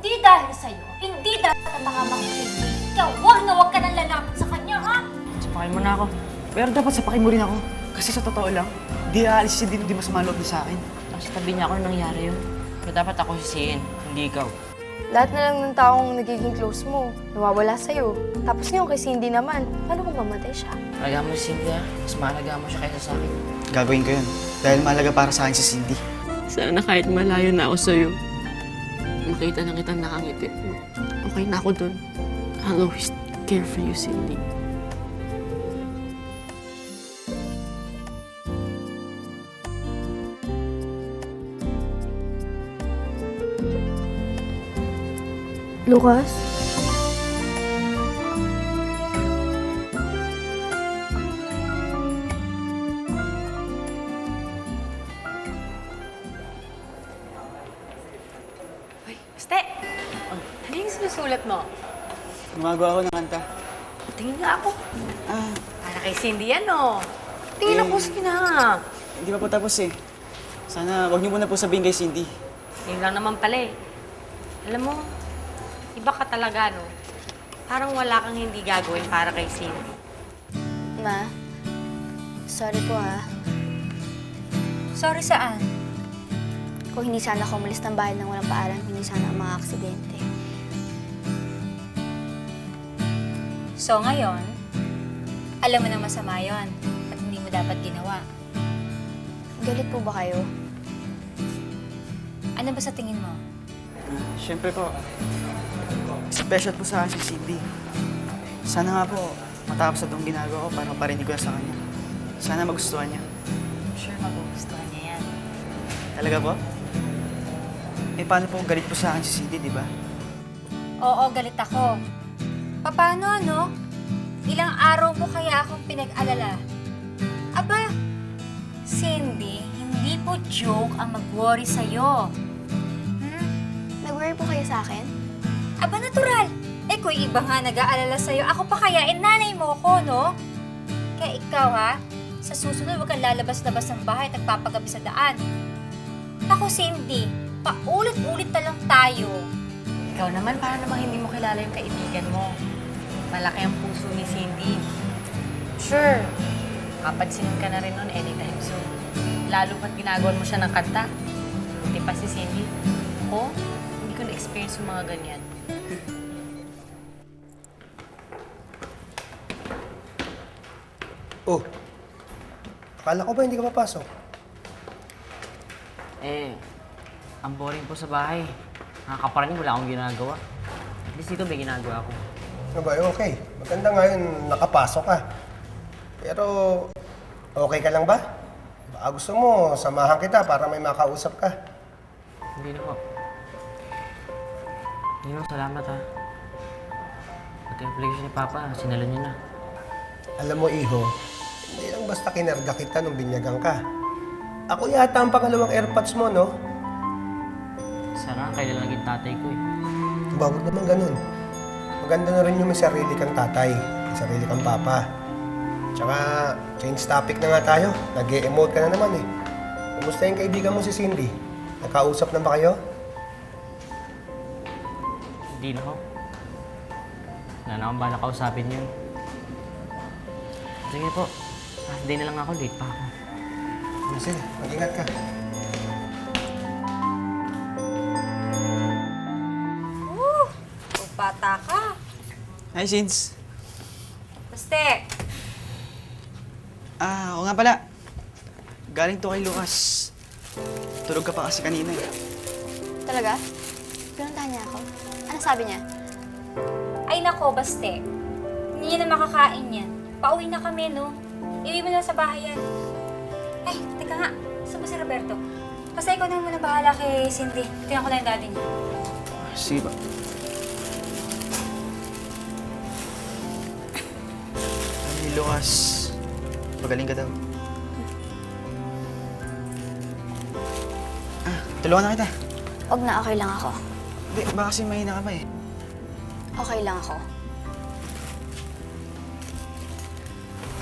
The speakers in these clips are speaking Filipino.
hindi dahil sa'yo, hindi dahil sa mga makikinig. Ikaw, huwag na huwag ka nang lalapit sa kanya, ha? Sapakin mo na ako. Pero dapat sapakin mo rin ako. Kasi sa totoo lang, di aalis si Dean, di masama loob niya sa akin. Nasa tabi niya ako nung nangyari yun. Pero dapat ako sisihin, hindi ikaw. Lahat na lang ng taong nagiging close mo, nawawala sa'yo. Tapos ngayon kay Cindy naman, paano kung mamatay siya? Alaga mo si Cynthia, mas mahalaga mo siya kaysa sa akin. Gagawin ko yun. Dahil mahalaga para sa akin si Cindy. Sana kahit malayo na ako sa'yo, makita na kitang nakangiti. Okay na ako dun. I'll always care for you, Cindy. Lucas? Ste! Ano yung sinusulat mo? Gumagawa ako ng kanta. Tingin nga ako. Ah, Para kay Cindy yan, oh. Tingin ako, sige na. hindi pa po tapos eh. Sana wag niyo muna po sabihin kay Cindy. Yun lang naman pala eh. Alam mo, iba ka talaga, no? Parang wala kang hindi gagawin para kay Cindy. Ma, sorry po ha. Sorry saan? Kung hindi sana ako umalis ng bahay nang walang paalam, hindi sana ang mga aksidente. So ngayon, alam mo na masama yun at hindi mo dapat ginawa. Galit po ba kayo? Ano ba sa tingin mo? Siyempre po, special po sa akin si Cindy. Sana nga po, matapos na itong ginagawa ko para parinig ko na sa kanya. Sana magustuhan niya. Sure, magugustuhan niya yan. Talaga po? Eh, paano po galit po sa akin si Cindy, di ba? Oo, galit ako. Paano, ano? Ilang araw mo kaya akong pinag-alala? Aba, Cindy, hindi po joke ang mag-worry sa'yo. Nag-worry po kayo sa akin? Aba, natural. Eh, kung iba nga nag-aalala sa'yo, ako pa kaya, nanay mo ko, no? Kaya ikaw, ha? Sa susunod, huwag kang lalabas-labas ng bahay at nagpapagabi sa daan. Ako, Cindy, paulit-ulit na lang tayo. Ikaw naman, para namang hindi mo kilala yung kaibigan mo. Malaki ang puso ni Cindy. Sure, kapansinin ka na rin nun anytime soon. Lalo pat ginagawan mo siya ng kanta. Hindi pa si Cindy. Ako, hindi ko na-experience yung mga ganyan. Oh, akala ko ba hindi ka papasok? Eh, ang boring po sa bahay. Nakakaparaning, wala akong ginagawa. At least dito may ginagawa ako. Ano ba, okay. Maganda nga yun, nakapasok ka. Pero, okay ka lang ba? Baka gusto mo, samahan kita para may makausap ka. Hindi na po. Hindi na, salamat ha. Pati application ni Papa, sinalo niyo na. Alam mo, Iho, hindi lang basta kinarga kita nung binyagang ka. Ako yata ang pangalawang airpods mo, no? Sana kailan naging tatay ko eh. Bawag naman ganun. Maganda na rin yung may sarili kang tatay, may sarili kang papa. Tsaka, change topic na nga tayo. Nag-e-emote ka na naman eh. Kumusta yung kaibigan mo si Cindy? Nakausap na ba kayo? Hindi na ho. Wala na akong bala kausapin yun. Sige po. Half day na lang ako, late pa ako. Sige, mag-ingat ka. Bata ka. Hi, Sins. Baste, Oo nga pala. Galing to kay Lucas. Tulog ka pa kasi kanina eh. Talaga? Pinuntahan niya ako. Ano sabi niya? ay nako, Baste. Hindi niya na makakain yan. Pauwi na kami, no? Iwi mo na sa bahay yan. Ay, teka nga. Saan ba si Roberto? Basta ikaw na muna bahala kay Cindy. Tingnan ko na yung daddy niya. Sige ba? Ay, Lucas. Pagaling ka daw. Tulungan na kita. Huwag na, okay lang ako. Hindi, baka kasi mahina ka pa eh. Okay lang ako.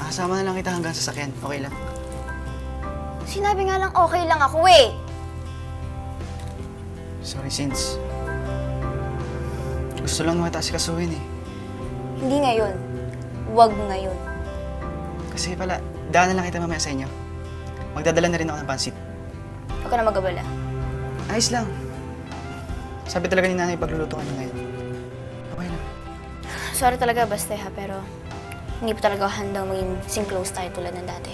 Kasama na lang kita hanggang sasakyan. Okay lang. Sinabi nga lang okay lang ako eh. Sorry, Sins. Gusto lang naman tayo kasuhin eh. Hindi ngayon. Huwag ngayon. Kasi pala, daanan lang kita mamaya sa inyo. Magdadala na rin ako ng pansit. Huwag ka na mag-abala. Ayos lang. Sabi talaga ni nanay pagluluto ka na ngayon. Okay lang. Sorry talaga, Baste ha, pero hindi pa talaga ako handang maging sing close tayo tulad ng dati.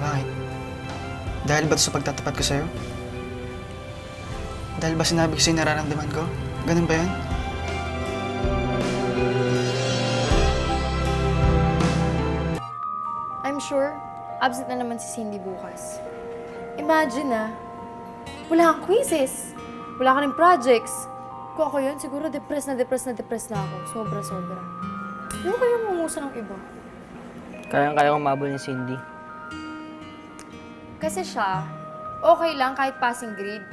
Bakit? Dahil ba ito sa pagtatapat ko sa'yo? Dahil ba sinabi ko sa'yo nararamdaman ko? Ganun ba yun? I'm sure, absent na naman si Cindy bukas. Imagine wala kang quizzes. Wala ka rin projects. Kung ako yun, siguro depressed na ako. Sobra-sobra. Ano kayo mumusa ng iba? Kayang-kaya umabol ni Cindy. Kasi siya, okay lang kahit passing grade.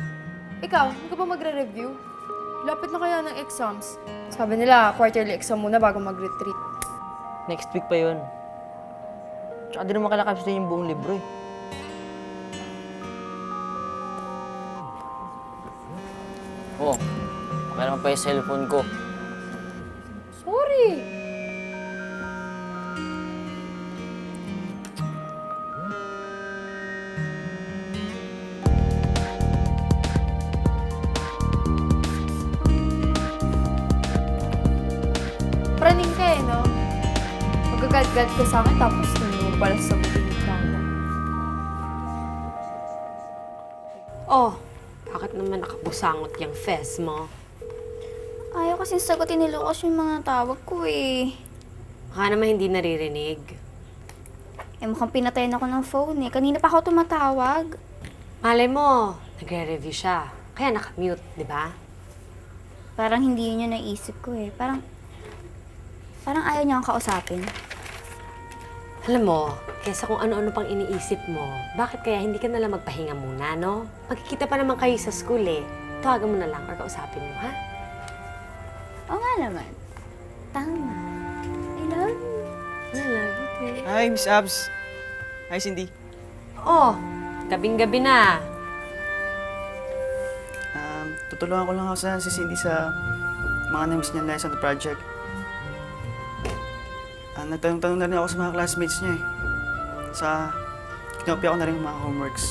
Ikaw, hindi ka ba magre-review? Lapit na kaya ng exams. Sabi nila, quarterly exam muna bago mag-retreat. Next week pa yun. Tsaka di naman kalakapos yung buong libro eh. Oh, okay naman pa yung cellphone ko. Sorry! Praning ka no? Magagad-gad ka sa akin tapos tumingin mo pala sa butinit na ako. Oh, bakit naman nakabusangot yung fez mo? Ayaw kasing sagutin ni Lucas yung mga tawag ko eh. Baka naman hindi naririnig. Eh mukhang pinatayin ako ng phone eh. Kanina pa ako tumatawag. Malay mo, nagre-review siya. Kaya nakamute, di ba? Parang hindi yun yung naisip ko eh. Parang ayaw niya akong kausapin. Alam mo, kesa kung ano-ano pang iniisip mo, bakit kaya hindi ka nalang magpahinga muna, no? Magkikita pa naman kayo sa school eh. Tawagan mo na lang or kausapin mo, ha? Oo nga naman. Tama. I love you. I love you too. Hi, Miss Abs. Hi, Cindy. Oh, gabing-gabi na. Tutulungan ko lang ako si Cindy sa mga na-miss niyang lesson at project. Nagtanong-tanong na rin ako sa mga classmates niya eh. Kinopia ko na rin yung mga homeworks.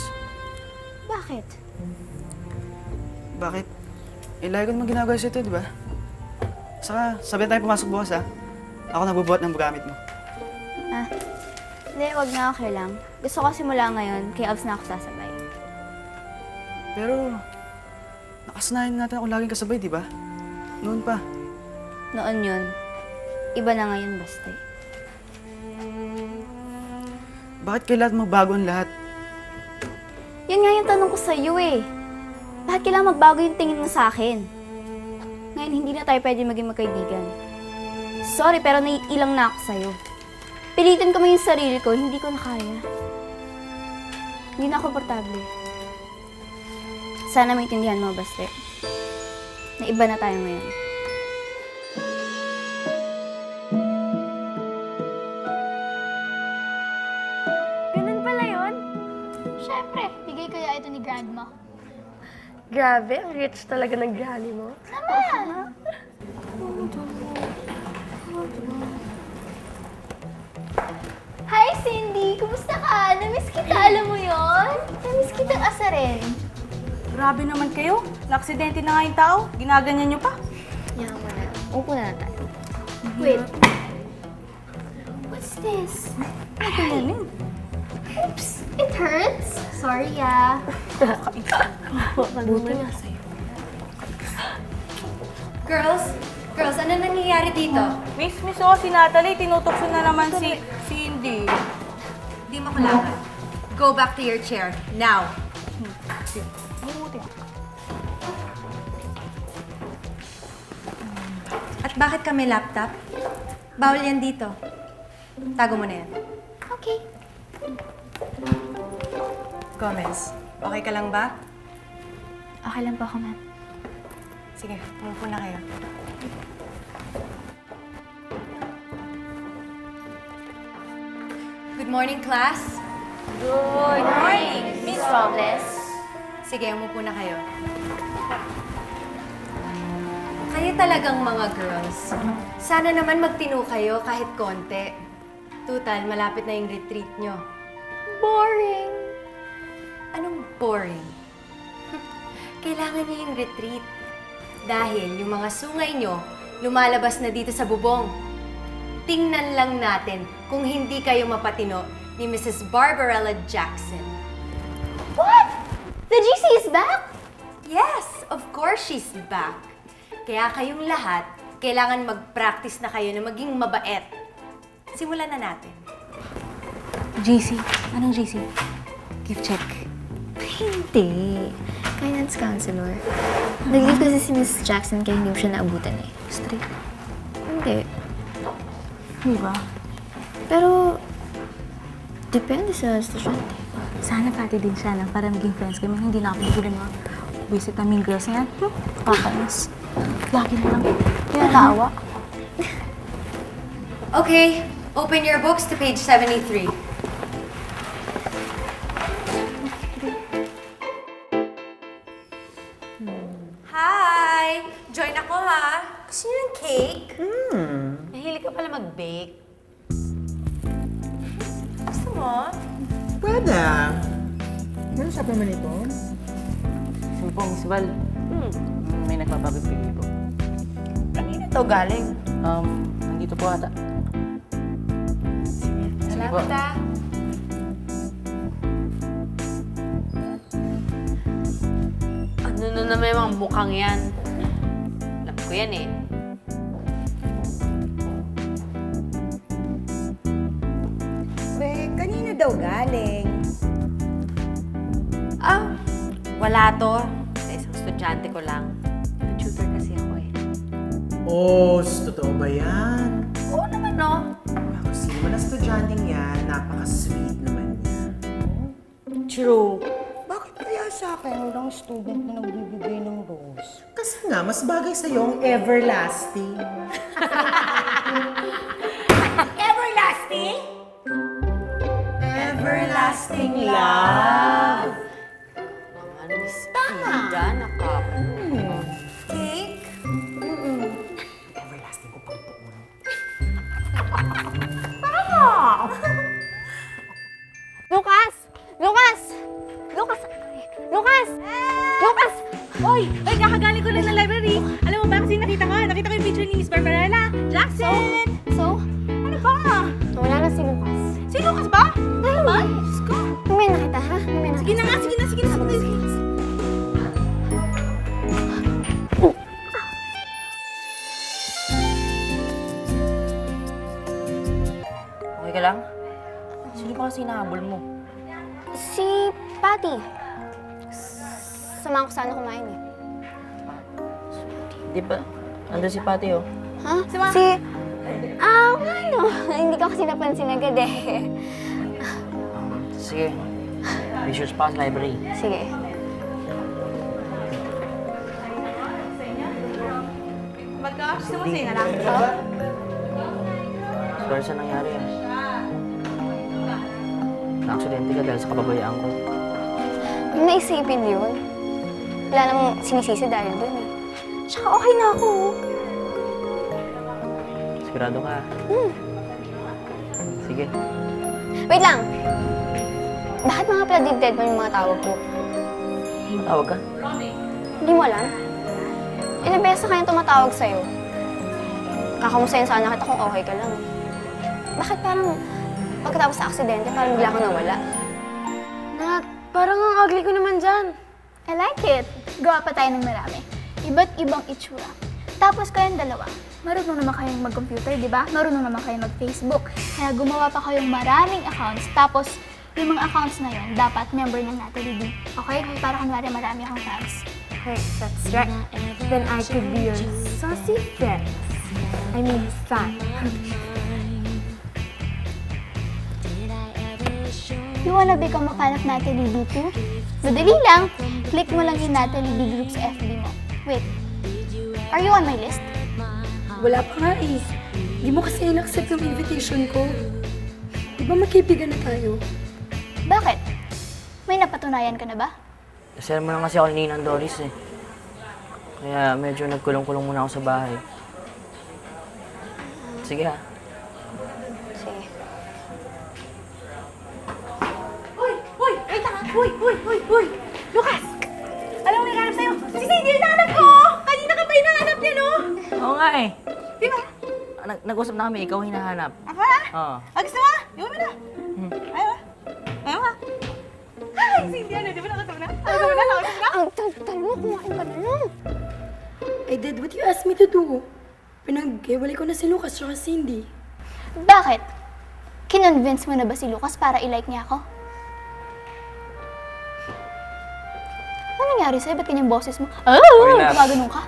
Bakit? Bakit? Lagi ko naman ginagawa sa ito, di ba? Saka, sabi tayo pumasok bukas ha. Ako nagbubuhat ng gamit mo. Hindi, wag na, okay lang. Gusto ko simula ngayon, kay Abs na ako sasabay. Pero, nakasanayan natin ako laging kasabay, di ba? Noon pa. Noon yun. Iba na ngayon, Baste. Bakit kailangan magbago ang lahat? Yun nga yung tanong ko sa'yo eh. Bakit kailangan magbago yung tingin mo sa akin? Ngayon, hindi na tayo pwede maging magkaibigan. Sorry, pero naiilang na ako sa'yo. Pilitin ko mo yung sarili ko, hindi ko na kaya. Hindi na ako komportable. Sana maintindihan mo, Baste. Na iba na tayo ngayon. Ganun pala yun? Siyempre, bigay kaya ito ni Grandma. Grabe, ang rich talaga ng granny mo. Hi, Cindy! Kumusta ka? Namiss kita, alam mo yon? Namiss kitang asarin. Grabe naman kayo. Naksidente na nga yung tao. Ginaganyan nyo pa. Yan mo na. Upo na tayo. Wait. What's this? Ay. Oops! It hurts. Sorry, Buti nga sa'yo. Girls, ano nangyayari dito? Miss, si Natalie, tinutokso na naman si Cindy. Di mo kailangan. Go back to your chair, now. At bakit ka may laptop? Bawal yan dito. Tago mo na yan. Okay. Gomez, okay ka lang ba? Okay lang po ako, ma'am. Sige, umupo na kayo. Good morning, class. Good morning, Miss Robles. Sige, umupo na kayo. Kayo talagang mga girls. Sana naman magtino kayo kahit konti. Tutal, malapit na yung retreat nyo. Boring. Anong boring? Kailangan niyo yung retreat. Dahil yung mga sungay nyo, lumalabas na dito sa bubong. Tingnan lang natin kung hindi kayo mapatino ni Mrs. Barbarella Jackson. What? The GC is back? Yes, of course she's back. Kaya kayong lahat, kailangan mag-practice na kayo na maging mabait. Simulan na natin. GC? Anong GC? Gift check. Hindi. Finance counselor. Nag-leave kasi si Miss Jackson kaya hindi mo siya naabutan eh. Straight. Hindi. Di ba? Pero, depende sa estudyante. Sana pati din siya lang para maging friends kami. Hindi na ako bigyan mga visit na mean girls na yan. Kakainis. Lagi na lang. Tinatawa. Okay, open your books to page 73. Hi! Join ako ha. Gusto niyo ng cake? Nahilig ka pala mag-bake. Gusto mo? Pwede. Ano sa naman ito? Sige po, Miss Val. May nagpapabibigay po. Kanina to galing. Nandito po ata. Sige po. Salamat ah. Ano na naman yung mga mukhang yan? Alam ko yan eh. Kanina daw galing. Wala to. Sa isang estudyante ko lang. Tutor kasi ako eh. Oh, totoo ba yan? Oo naman no. Ako sino man ang estudyanteng yan, napaka-sweet naman niya. True. Bakit kaya sa akin walang student na nagbibigay ng rose? Kasi nga, mas bagay sa'yo ang everlasting. Everlasting? Everlasting love. Ano, Miss Ida, Cake? Everlasting ko pang tuon. Lucas! Lucas! Lucas! Lucas! Lucas! Hoy! Hoy, kakagaling ko lang ng library. Alam mo ba kasi nakita ko? Nakita ko yung picture ni Miss Barbarella Jackson! So? Ano ba? Wala na si Lucas. Si Lucas ba? Naman? May nakita, ha? May nakita. Sige na nga, sige na, sige na, sige na, sige na. Okay ka lang? Sino pa kasi hinahabol mo? Si Patty. Samahan ko sana kumain eh. Di ba? Andun si Patty oh. Ha? Si... ano? Hindi ko kasi napansin agad eh. Sige. Be sure pa sa library. Sige. Sumusay na lang. Sorry sa nangyari ah. Na-aksidente ka dahil sa kababayaan ko. Yung naisipin yun, wala namang sinisisi dahil dun eh. Tsaka okay na ako. Sigurado ka. Sige. Wait lang! Bakit mga pala-dead mo yung mga tawag ko? Tawag ka? Hindi mo alam? Ilang beses na kayang tumatawag sa'yo. Kakamustahin sana kita kung okay ka lang. Bakit parang pagkatapos sa aksidente, parang bigla kang nawala? Nat, parang ang ugly ko naman dyan. I like it. Gawa pa tayo ng marami. Iba't ibang itsura. Tapos kayong dalawa, marunong naman kayong mag-computer, di ba? Marunong naman kayong mag-Facebook. Kaya gumawa pa kayong maraming accounts. Tapos, yung mga accounts na yun, dapat member ng Natalie D. Okay? Para kunwari marami akong fans. Hey, that's right. Then I could be your saucy friend. I mean, fan. You wanna become a fan of Natalie D too? Madali lang. Click mo lang yung Natalie D group sa FB mo. Wait, are you on my list? Wala pa nga eh. Hindi mo kasi in-accept yung invitation ko. Di ba magkaibigan na tayo? Bakit? May napatunayan ka na ba? Kasi mo lang kasi ako ni Ninang Doris eh. Kaya medyo nagkulong-kulong muna ako sa bahay. Sige ha. Sige. Uy! Wait lang! Uy! Lucas! Alam mo, may hanap sa'yo. Si Cindy, hinahanap ko! Kanina ka pa hinahanap niya, no? Oo nga eh. Di ba? Nag-usap na kami, ikaw hinahanap. Ako na? Oo. Gusto mo? Iwan mo na. Ayaw ba? Ayaw ba? Ay, Cindy, ano? Di ba nakasama na? Nakasama na? Ang tal mo, kumain ka na lang. I did what you asked me to do. Pinag-iwalay ko na si Lucas at si Cindy. Bakit? Kinonvince mo na ba si Lucas para i-like niya ako? Ano nangyari sa'yo? Ba't kanyang boses mo? na. Gumaganon ka?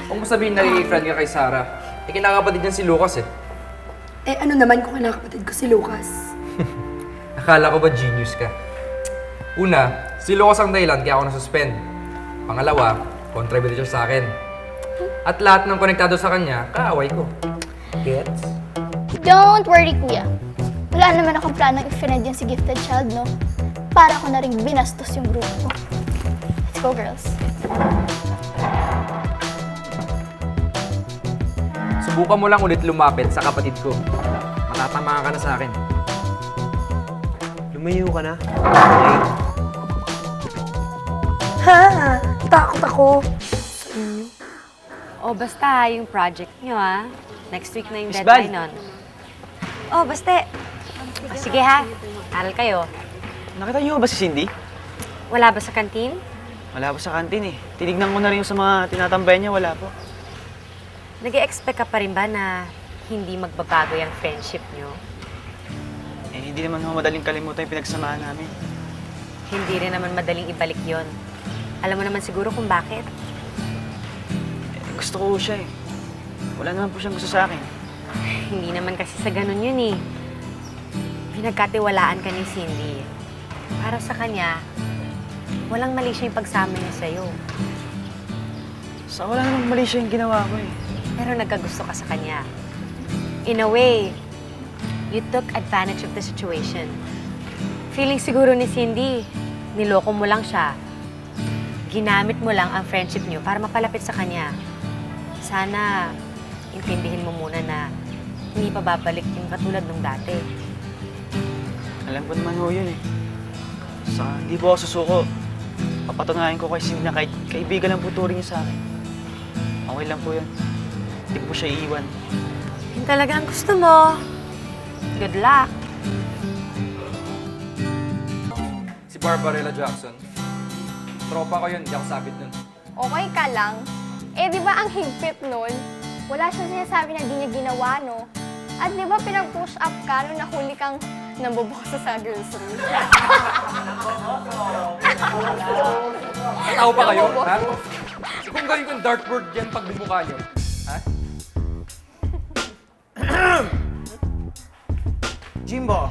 Huwag mo sabihin na friend ka kay Sarah. Eh, kinakapatid niyan si Lucas eh. Eh ano naman kung kinakapatid ko si Lucas? Akala ko ba genius ka? Una, si Lucas ang dahilan kaya ako na-suspend. Pangalawa, contributor siya sa akin. At lahat ng konektado sa kanya, kaaway ko. Gets? Don't worry, kuya. Wala naman akong planong i-friend yan si Gifted Child, no? Para ko na rin binastos yung grupo ko. Let's go, girls. Subukan mo lang ulit lumapit sa kapatid ko. Matatamaan ka na sa akin. Lumayo ka na. Ha? Takot ako. O basta, yung project nyo next week na yung Miss deadline Val. nun. Oh, basta. Sige ha, aral kayo. Nakita niyo ba si Cindy? Wala ba sa kantin? Wala po sa kantin eh. Tinignan ko na rin yung sa mga tinatambayan niya, wala po. Nag-e-expect ka pa rin ba na hindi magbabago yung friendship nyo? Eh, hindi naman ho madaling kalimutan yung pinagsamahan namin. Hindi rin naman madaling ibalik yon. Alam mo naman siguro kung bakit. Gusto ko siya eh. Wala naman po siyang gusto sa akin. Hindi naman kasi sa ganun yun eh. Pinagkatiwalaan ka ni Cindy. Para sa kanya, walang mali siya yung pagsama niya sa'yo. Sa wala namang mali siya yung ginawa ko eh. Pero nagkagusto ka sa kanya. In a way, you took advantage of the situation. Feeling siguro ni Cindy, niloko mo lang siya. Ginamit mo lang ang friendship niyo para mapalapit sa kanya. Sana, intindihin mo muna na hindi pa babalik yung katulad nung dati. Alam ko naman ho yun eh. Sa hindi po ako susuko. Papatunayan ko kay Cindy na kahit kaibigan lang po turing niya sa akin. Okay lang po yun. Hindi ko po siya iiwan. Yun talaga ang gusto mo. Good luck. Si Barbarella Jackson. Tropa ko yun, hindi ako sabit nun. Okay ka lang. Eh, di ba ang higpit nun? Wala siyang sinasabi na di niya ginawa, no? At di ba pinag-push up ka nung nahuli kang nambobosa sa girls' room? Tao pa kayo, ha? Kung gawin kong dartboard yan pag bumukha nyo, ha? Jimbo,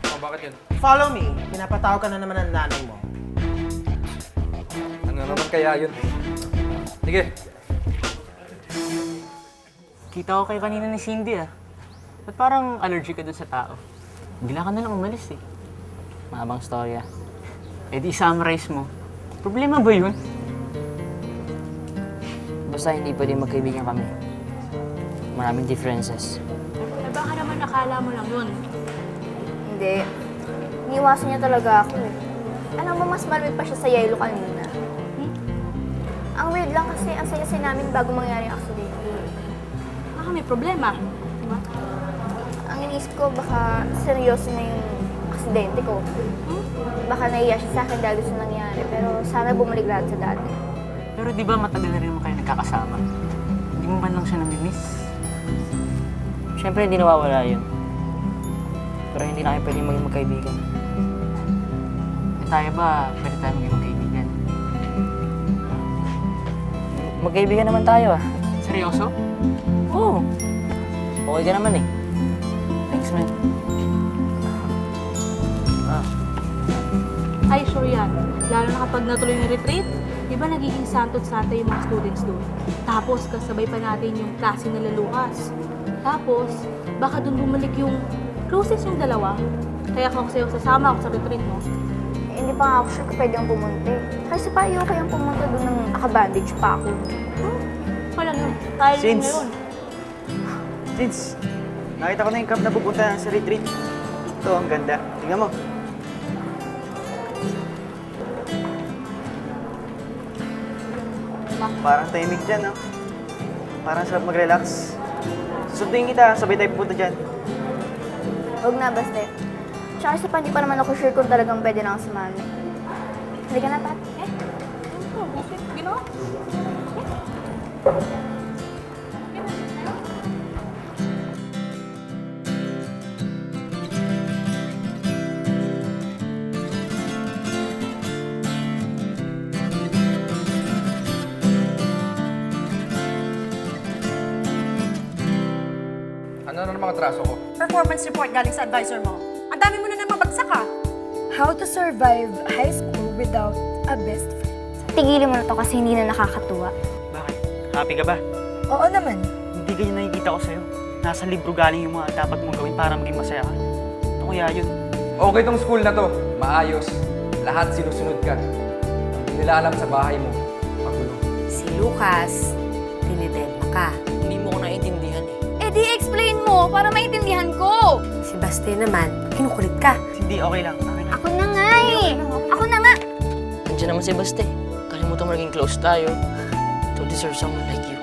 O, bakit yun? follow me. Pinapatawag ka na naman ng nanay mo. Ano naman kaya yun? Sige. Kita ko kayo kanina ni Cindy Ba't parang allergic ka dun sa tao? Bigla ka na lang umalis eh. Mahabang storya. Eh di summarize mo. Problema ba yun? Basta hindi pwede magkaibigan kami. Maraming differences. Eh baka naman akala mo lang yun. Hindi. Iniwasan niya talaga ako. Alam mo, mas malamig pa siya sa yelo kanina. Ang weird lang kasi ang saya-saya namin bago mangyari ang accident. Baka may problema. Diba? Ang iniisip ko, baka seryoso na yung aksidente ko. Baka nahiya siya sa akin dahil sa nangyari. Pero sana bumalik lahat sa dati. Pero di ba matagal na rin naman kayo nagkakasama? Hindi mo man lang siya namimiss? Siyempre, hindi nawawala yun. Pero hindi na kayo pwede maging magkaibigan. Eh tayo ba, pwede tayo maging magkaibigan? Magkaibigan naman tayo Seryoso? Oo. Okay ka naman eh. Thanks, man. Ay, sure yan. Lalo na kapag natuloy yung retreat, di ba nagiging santot-santa yung mga students doon? Tapos, kasabay pa natin yung klase nila Lucas. Tapos, baka doon bumalik yung closest yung dalawa. Kaya kung sa'yo sasama ako sa retreat mo. Eh, hindi pa nga ako sure kung pwede akong pumunta eh. Kasi pa yung kayang pumunta doon ng nakabandage pa ako. Wala yun. Tayo din Since, ngayon. since, nakita ko na yung camp na pupunta sa retreat. Ito, ang ganda. Tingnan mo. Parang tahimik dyan, no? Parang sarap mag-relax. Susunduin kita, sabay tayo pupunta dyan. Huwag na, basta. Tsaka isa pa, hindi pa naman ako sure kung talagang pwede na ako sumali. Halika na, Pat. Ginawa? Ano na naman atraso ko? Performance report galing sa advisor mo. Ang dami mo na naman bagsak ah. How to survive high school without a best friend. Tigilin mo na to kasi hindi na nakakatuwa. Bakit? Happy ka ba? Oo naman. Hindi ganyan nakikita ko sa'yo. Nasa libro galing yung mga dapat mong gawin para maging masaya ka. Ito kaya yun. Okay tong school na to. Maayos. Lahat sinusunod ka. Hindi nila alam sa bahay mo. Magulo. Si Lucas, tinidedma ka. Hindi mo ko naiintindihan eh. Eh di explain mo para maintindihan ko! Si Basti naman, kinukulit ka. Hindi, okay lang. Okay lang. Ako na nga eh! Ako na nga! Nandiyan naman si Baste. Kalimutan mo naging close tayo. Don't deserve someone like you.